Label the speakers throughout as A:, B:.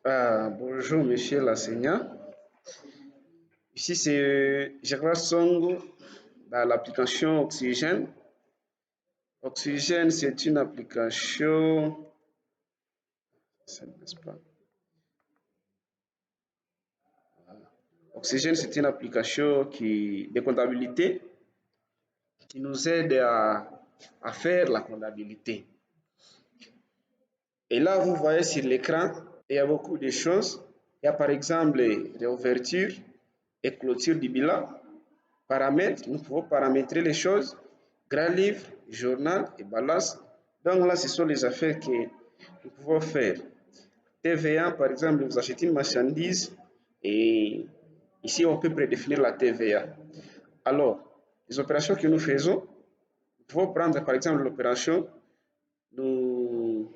A: Bonjour, monsieur l'enseignant. Ici, c'est Gérard Songo dans l'application Oxygène. Oxygène, c'est une application, n'est-ce pas? Oxygène, c'est une application de comptabilité qui nous aide à faire la comptabilité. Et là, vous voyez sur l'écran, il y a beaucoup de choses. Il y a par exemple réouverture et clôture du bilan. Paramètres, nous pouvons paramétrer les choses. Grand livre, journal et balance. Donc là, ce sont les affaires que nous pouvons faire. TVA, par exemple, vous achetez une marchandise et ici, on peut prédéfinir la TVA. Alors, les opérations que nous faisons, nous pouvons prendre par exemple l'opération, nous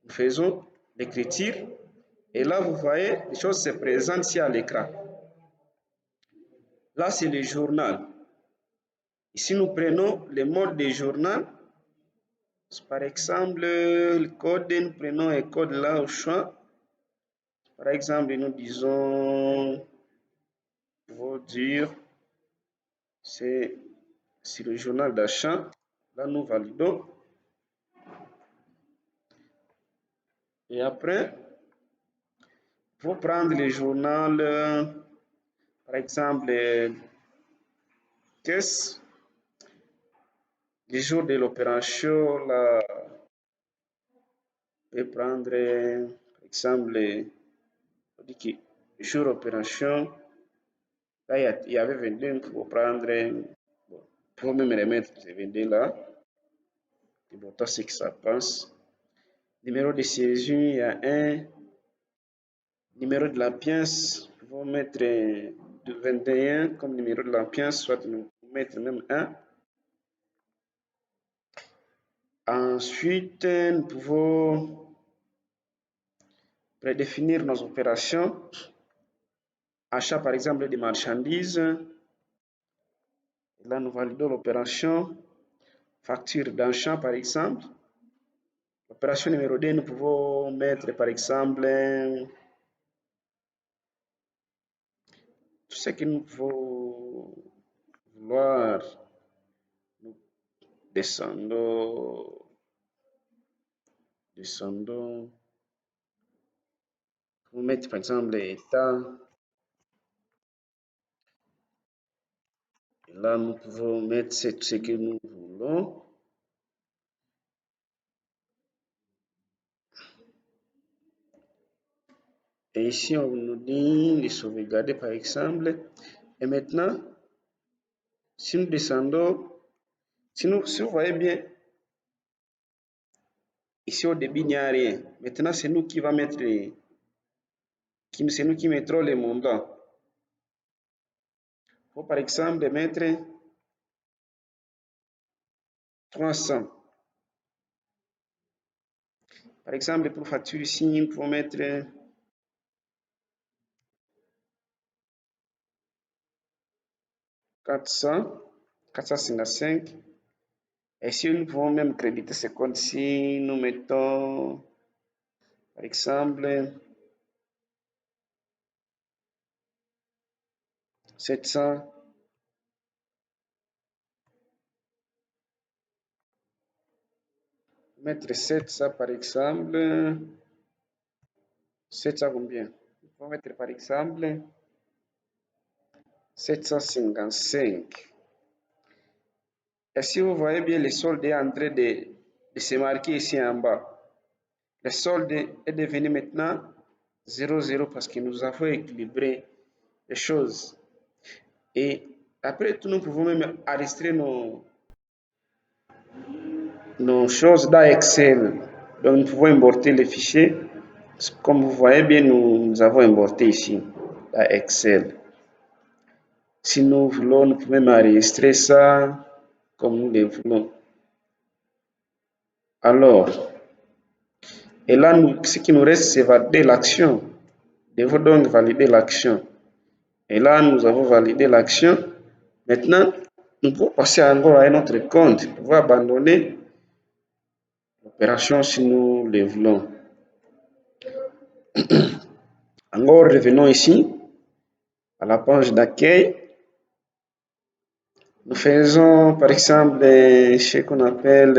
A: faisons l'écriture et là, vous voyez, les choses se présentent ici à l'écran. Là, c'est le journal. Ici, nous prenons le mode de journal. Par exemple, le code, nous prenons un code là au choix. Par exemple, nous disons, pour dire, c'est sur le journal d'achat. Là, nous validons. Et après, pour prendre le journal, par exemple, caisse, le jour de l'opération, là, on peut prendre, par exemple, on dit que jour opération, là, il y avait 22, il faut prendre, bon, pour même remettre ces 22 là. Et bon, c'est que ça passe. Numéro de série, il y a un. Numéro de la pièce, nous pouvons mettre de 21 comme numéro de la pièce, soit nous pouvons mettre même 1. Ensuite, nous pouvons prédéfinir nos opérations. Achat, par exemple, des marchandises. Et là, nous validons l'opération. Facture d'achat, par exemple. L'opération numéro 2, nous pouvons mettre, par exemple, tout ce que nous pouvons vouloir. Nous descendons. Nous mettre, par exemple, l'état. Et là, nous pouvons mettre ce que nous voulons. Et ici, on nous dit de sauvegarder, par exemple. Et maintenant, si nous descendons, si vous voyez bien, ici au début, il n'y a rien. Maintenant, c'est nous qui va mettre, c'est nous qui mettrons les montants. Pour, par exemple, mettre 300. Par exemple, pour facture ici, nous pouvons mettre 455. Et si nous pouvons même créditer ce compte-ci, nous mettons, par exemple, 700. Mettre 700 par exemple. 700 combien? Il faut mettre par exemple 755. Et si vous voyez bien, le solde est en train de se marquer ici en bas. Le solde est devenu maintenant 0,0 parce que nous avons équilibré les choses. Et après tout, nous pouvons même enregistrer nos choses dans Excel. Donc, nous pouvons importer les fichiers. Comme vous voyez bien, nous avons importé ici dans Excel. Si nous voulons, nous pouvons même enregistrer ça comme nous le voulons. Alors, et là, ce qui nous reste, c'est valider l'action. Nous devons donc valider l'action. Et là, nous avons validé l'action. Maintenant, nous pouvons passer encore à un autre compte. Nous pouvons abandonner l'opération si nous le voulons. Encore, revenons ici à la page d'accueil. Nous faisons par exemple ce qu'on appelle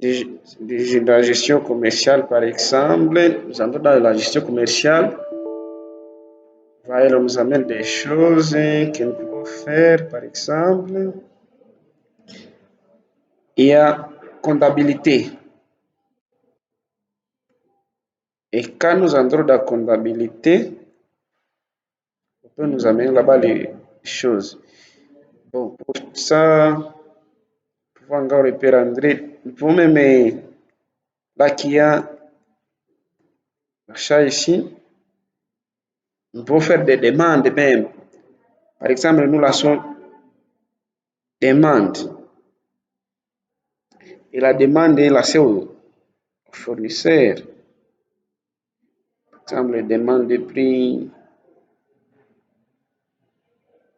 A: de la gestion commerciale par exemple. Nous entrons dans la gestion commerciale. Voilà, on nous amène des choses que nous pouvons faire par exemple. Il y a comptabilité. Et quand nous entrons dans la comptabilité, on peut nous amener là-bas les choses. Bon, pour ça, nous pouvons encore reprendre. Nous pouvons même, là qu'il y a l'achat ici, nous pouvons faire des demandes même. Par exemple, nous lançons demande. Et la demande est laissée au fournisseur. Par exemple, demande de prix,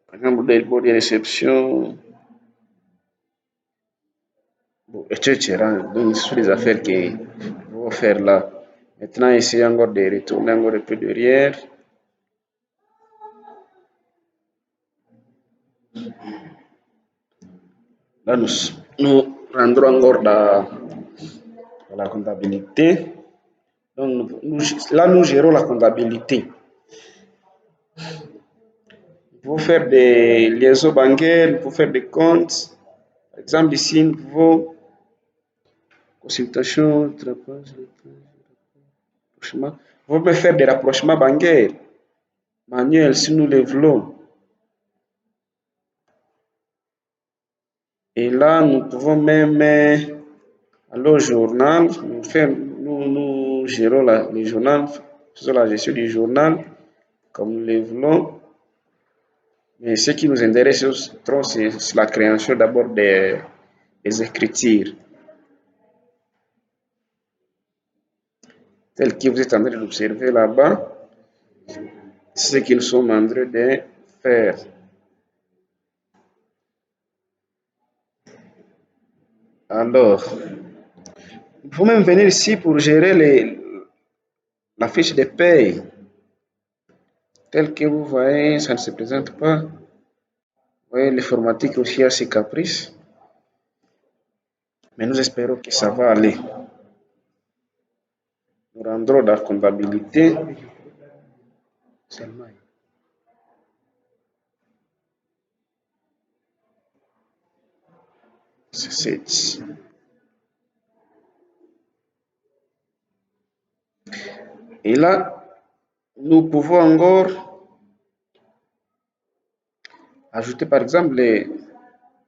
A: par exemple, des baux de réception, etc. Donc, ce sont des affaires que nous pouvons faire là. Maintenant, essayons encore de retourner encore un peu derrière. Là, nous rendrons encore dans la comptabilité. Donc, là, nous gérons la comptabilité. Nous pouvons faire des liaisons bancaires, nous pouvons faire des comptes. Par exemple, ici, nous pouvons consultation, rapprochement. Nous pouvons faire des rapprochements bancaires manuels si nous le voulons. Et là, nous pouvons même aller au journal. Nous gérons le journal, faisons la gestion du journal comme nous le voulons. Mais ce qui nous intéresse trop, c'est la création d'abord des écritures. Tel que vous êtes en train d'observer là-bas, c'est ce que nous sommes en train de faire. Alors, il faut même venir ici pour gérer la fiche de paye. Tel que vous voyez, ça ne se présente pas. Vous voyez, l'informatique aussi a ses caprices. Mais nous espérons que ça va aller. Nous rendrons dans la comptabilité. C'est ici. Et là, nous pouvons encore ajouter par exemple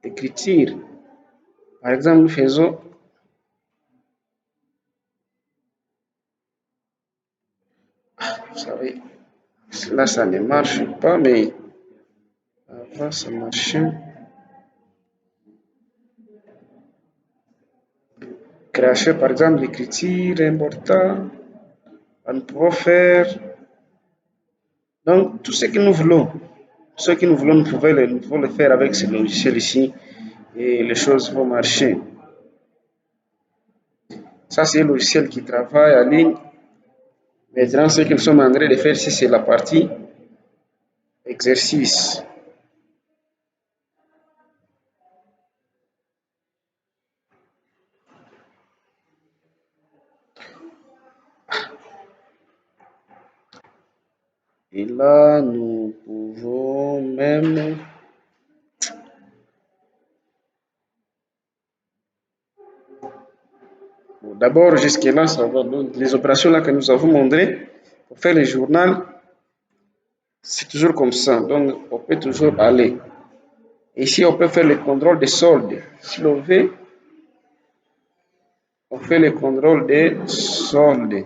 A: l'écriture. Par exemple, nous faisons vous savez, là ça ne marche pas, mais avant ça marchait. Création par exemple l'écriture important. Nous pouvons faire donc tout ce que nous voulons. Ce que nous voulons, nous pouvons le faire avec ce logiciel ici et les choses vont marcher. Ça, c'est un logiciel qui travaille en ligne. Maintenant, ce que nous sommes en train de faire ici, c'est la partie exercice. Et là, nous pouvons même d'abord, jusque-là, ça va. Donc, les opérations là que nous avons montrées pour faire le journal, c'est toujours comme ça. Donc, on peut toujours aller. Ici, on peut faire le contrôle des soldes. Si l'on veut, on fait le contrôle des soldes.